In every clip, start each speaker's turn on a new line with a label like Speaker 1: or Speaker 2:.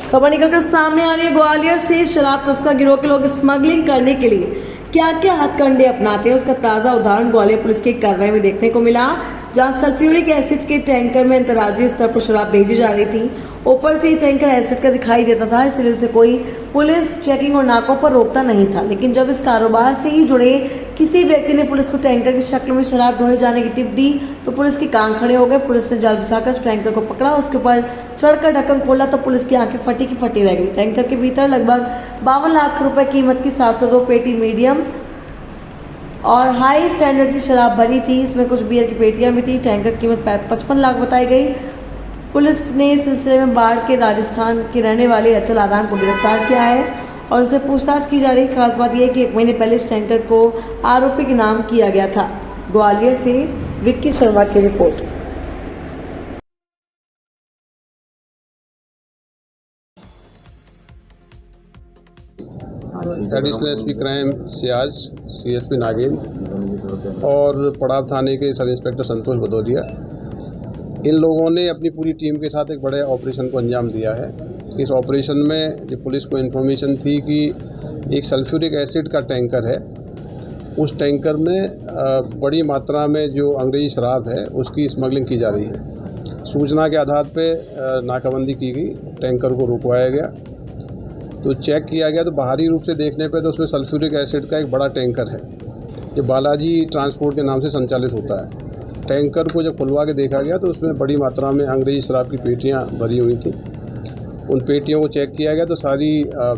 Speaker 1: खबर निकलकर सामने आ रही है ग्वालियर से। शराब तस्कर गिरोह के लोग स्मगलिंग करने के लिए क्या क्या हथकंडे अपनाते हैं, उसका ताज़ा उदाहरण ग्वालियर पुलिस की कार्रवाई में देखने को मिला, जहां सल्फ्यूरिक एसिड के टैंकर में अंतर्राज्यीय स्तर पर शराब भेजी जा रही थी। ऊपर से ये टैंकर एसिड का दिखाई देता था, इसलिए उसे कोई पुलिस चेकिंग और नाकों पर रोकता नहीं था। लेकिन जब इस कारोबार से ही जुड़े किसी व्यक्ति ने पुलिस को टैंकर की शक्ल में शराब ढोए जाने की टिप दी तो पुलिस के कान खड़े हो गए। पुलिस ने जाल बिछाकर उस टैंकर को पकड़ा, उसके ऊपर चढ़कर ढक्कन खोला तो पुलिस की आंखें फटी की फटी रह गई। टैंकर के भीतर लगभग 52 लाख रुपए कीमत की 702 पेटी मीडियम और हाई स्टैंडर्ड की शराब भरी थी। इसमें कुछ बियर की पेटियां भी थी। टैंकर की कीमत 55 लाख बताई गई। पुलिस ने इस सिलसिले में बाढ़ के राजस्थान के रहने वाले अचल आराम को गिरफ्तार किया है और उनसे पूछताछ की जा रही। खास बात यह है कि 1 महीने पहले इस टैंकर को आरोपी के नाम किया गया था। ग्वालियर से विक्की शर्मा की report.
Speaker 2: Additional SP crime Ciaz, CSP Nagendra और पड़ाव थाने के सब इंस्पेक्टर संतोष भदौरिया, इन लोगों ने अपनी पूरी टीम के साथ एक बड़े ऑपरेशन को अंजाम दिया है। इस ऑपरेशन में जो पुलिस को इन्फॉर्मेशन थी कि एक सल्फ्यूरिक एसिड का टैंकर है, उस टैंकर में बड़ी मात्रा में जो अंग्रेजी शराब है उसकी स्मगलिंग की जा रही है। सूचना के आधार पर नाकाबंदी की गई, टैंकर को रुकवाया गया तो चेक किया गया तो बाहरी रूप से देखने पे तो उसमें सल्फ्यूरिक एसिड का एक बड़ा टैंकर है जो बालाजी ट्रांसपोर्ट के नाम से संचालित होता है। टैंकर को जब खुलवा के देखा गया तो उसमें बड़ी मात्रा में अंग्रेजी शराब की पेटियां भरी हुई थी। उन पेटियों को चेक किया गया तो सारी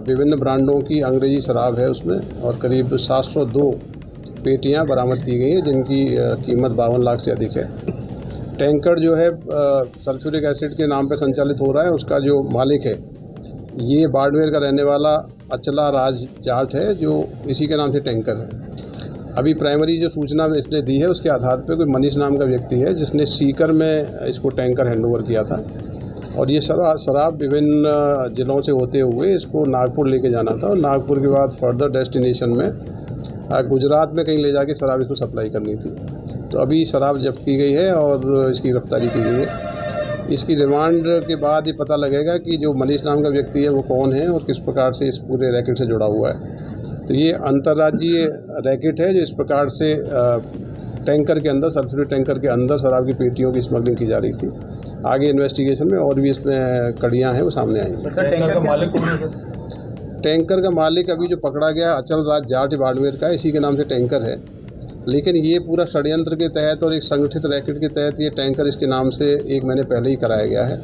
Speaker 2: विभिन्न ब्रांडों की अंग्रेजी शराब है उसमें और करीब 702 पेटियाँ बरामद की गई हैं जिनकी कीमत 52 लाख से अधिक है। टैंकर जो है सल्फ्यूरिक एसिड के नाम पर संचालित हो रहा है, उसका जो मालिक है ये बाड़मेर का रहने वाला अचला राज जाट है जो इसी के नाम से टैंकर है। अभी प्राइमरी जो सूचना इसने दी है उसके आधार पर कोई मनीष नाम का व्यक्ति है जिसने सीकर में इसको टैंकर हैंडओवर किया था और ये शराब विभिन्न ज़िलों से होते हुए इसको नागपुर लेके जाना था और नागपुर के बाद फर्दर डेस्टिनेशन में गुजरात में कहीं ले जाके शराब इसको सप्लाई करनी थी। तो अभी शराब जब्त की गई है और इसकी गिरफ्तारी की गई है। इसकी रिमांड के बाद ये पता लगेगा कि जो मनीष नाम का व्यक्ति है वो कौन है और किस प्रकार से इस पूरे रैकेट से जुड़ा हुआ है। तो ये अंतर्राज्यीय रैकेट है जो इस प्रकार से टैंकर के अंदर, सल्फ्यूरिक टैंकर के अंदर शराब की पेटियों की स्मगलिंग की जा रही थी। आगे इन्वेस्टिगेशन में और भी इसमें कड़ियाँ हैं वो सामने आएंगी। टैंकर का मालिक अभी जो पकड़ा गया अचल राज जाट बाड़मेर का, इसी के नाम से टैंकर है, लेकिन ये पूरा षड्यंत्र के तहत और एक संगठित रैकेट के तहत ये टैंकर इसके नाम से 1 महीने पहले ही कराया गया है।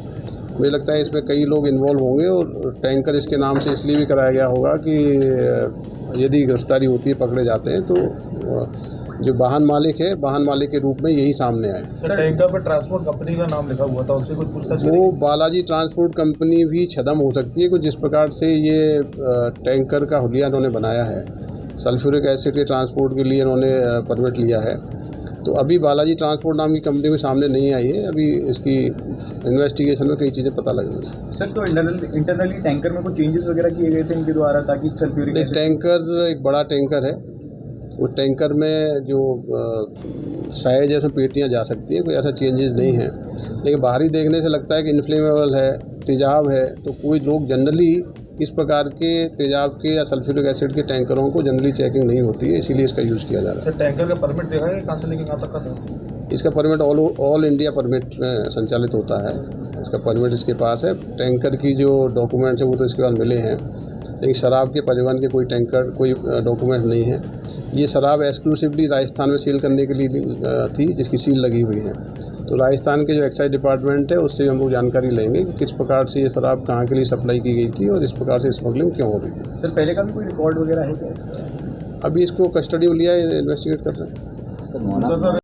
Speaker 2: मुझे लगता है इसमें कई लोग इन्वॉल्व होंगे और टैंकर इसके नाम से इसलिए भी कराया गया होगा कि यदि गिरफ्तारी होती है, पकड़े जाते हैं तो जो वाहन मालिक है, वाहन मालिक के रूप में यही सामने आए।
Speaker 3: टैंकर पर ट्रांसपोर्ट कंपनी का नाम लिखा हुआ था, उससे कुछ पूछताछ?
Speaker 2: वो बालाजी ट्रांसपोर्ट कंपनी भी छदम हो सकती है, कुछ जिस प्रकार से ये टैंकर का हुलिया इन्होंने बनाया है, सल्फ्यूरिक एसिड के ट्रांसपोर्ट के लिए इन्होंने परमिट लिया है। तो अभी बालाजी ट्रांसपोर्ट नाम की कंपनी में सामने नहीं आई है, अभी इसकी इन्वेस्टिगेशन में कई चीज़ें पता लगेंगी।
Speaker 3: सर, तो इंटरनली टैंकर में कुछ चेंजेस वगैरह किए गए थे इनके द्वारा ताकि सल्फ्यूरिक एसिड?
Speaker 2: टैंकर एक बड़ा टैंकर है, वो टैंकर में जो साइज है उसमें पेटियाँ जा सकती है, कोई ऐसा चेंजेस नहीं है। लेकिन बाहरी देखने से लगता है कि इन्फ्लेमेबल है, तेजाब है, तो कोई लोग जनरली इस प्रकार के तेजाब के या सल्फ्यूरिक एसिड के टैंकरों को जनरली चेकिंग नहीं होती है, इसीलिए इसका यूज़ किया जा रहा है।
Speaker 3: सर, टैंकर का परमिट देखा है कहाँ से लेकर कहाँ तक का था?
Speaker 2: इसका परमिट ऑल इंडिया परमिट में संचालित होता है, इसका परमिट इसके पास है। टैंकर की जो डॉक्यूमेंट्स हैं वो तो इसके पास मिले हैं, लेकिन शराब के परिवहन के कोई डॉक्यूमेंट नहीं है। ये शराब एक्सक्लूसिवली राजस्थान में सेल करने के लिए थी जिसकी सील लगी हुई है। तो राजस्थान के जो एक्साइज डिपार्टमेंट है उससे हम लोग जानकारी लेंगे कि किस प्रकार से ये शराब कहाँ के लिए सप्लाई की गई थी और इस प्रकार से स्मगलिंग क्यों हो रही थी।
Speaker 3: सर, पहले का भी कोई रिकॉर्ड वगैरह है क्या?
Speaker 2: अभी इसको कस्टडी में लिया, इन्वेस्टिगेट कर रहे हैं।